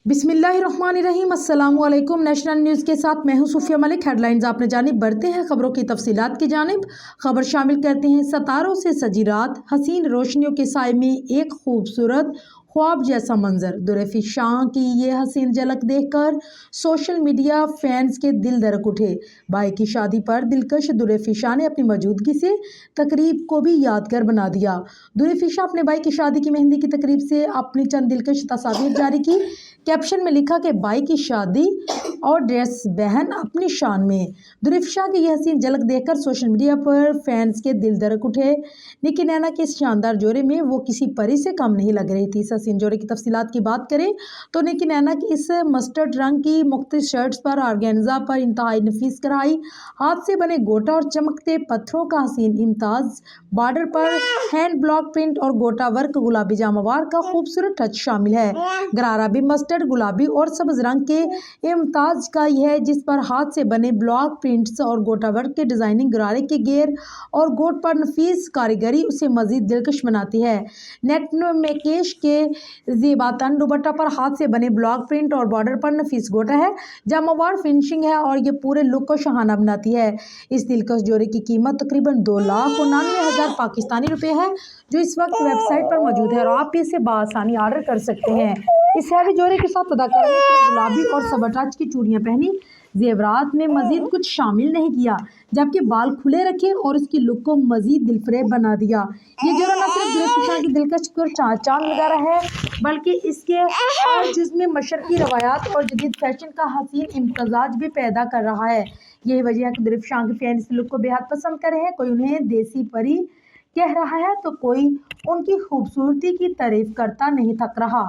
बिस्मिल्लाहिर्रहमानिर्रहीम। अस्सलामुअलैकुम। National news के साथ मैं हूं सूफिया मलिक। हेडलाइंस आपने जानिब बढ़ते हैं खबरों की तफसीलात की जानिब। खबर शामिल करते हैं सितारों से सजी रात, हसीन रोशनियों के साए में एक खूबसूरत ख्वाब जैसा मंजर। दुरेफी शाह की ये हसीन झलक देखकर सोशल मीडिया फैंस के दिल धड़क उठे। भाई की शादी पर दिलकश दुरेफी शाह ने अपनी मौजूदगी से तकरीब को भी यादगार बना दिया। दुरेफी शाह अपने भाई की शादी की मेहंदी की तकरीब से अपनी चंद दिलकश तस्वीर जारी की। कैप्शन में लिखा कि भाई की शादी और ड्रेस बहन अपनी शान में। दुरेफी शाह की यह हसीन झलक देखकर सोशल मीडिया पर फैंस के दिल धड़क उठे। निकी नैना के इस शानदार जोड़े में वो किसी परी से कम नहीं लग रही थी। इस हसीन जोड़े की तफसीलात की बात करें तो निकी नैना की इस मस्टर्ड रंग की मुख्तलिफ शर्ट्स पर ऑर्गेन्जा पर इंतहाई नफीस कढ़ाई, हाथ से बने गोटा और चमकते पत्थरों का हसीन इम्ताज, बॉर्डर पर हैंड ब्लॉक प्रिंट और गोटा वर्क, गुलाबी जामावार का खूबसूरत टच शामिल है। गरारा भी मस्टर्ड, गुलाबी और सब्ज रंग के इम्ताज का ही है, जिस पर हाथ से बने ब्लॉक प्रिंट्स और गोटा वर्क के डिजाइनिंग गरारे के घेर और गोट पर नफीस कारीगरी उसे मजीद दिलकश बनाती है। नेट में केश के ज़ेबातन दुपट्टा पर हाथ से बने ब्लॉक प्रिंट और बॉर्डर पर नफीस गोटा है, जामावार फिनिशिंग है और ये पूरे लुक को शहाना बनाती है। इस दिलकश जोड़े की कीमत तकरीबन 2,99,000 पाकिस्तानी रुपए है, जो इस वक्त वेबसाइट पर मौजूद है और आप इसे बआसानी ऑर्डर कर सकते हैं। इस हैवी जोड़े के साथ अदाकारा ने गुलाबी और सबटाच की चूड़ियां पहनी, जेवरात में मजीद कुछ शामिल नहीं किया, जबकि बाल खुले रखे और उसकी लुक को मजीद दिलफरेब बना दिया। ये जोड़ा न सिर्फ दुरेफी शाह की दिलकश पर चांद लगा रहा है, बल्कि इसके जिसमें मशरकी रवायात और जदीद फैशन का हसीन इम्तजाज भी पैदा कर रहा है। यही वजह है कि दुरेफी शाह के फैन इस लुक को बेहद पसंद कर रहे हैं। कोई उन्हें देसी परी कह रहा है तो कोई उनकी खूबसूरती की तारीफ करता नहीं थक रहा।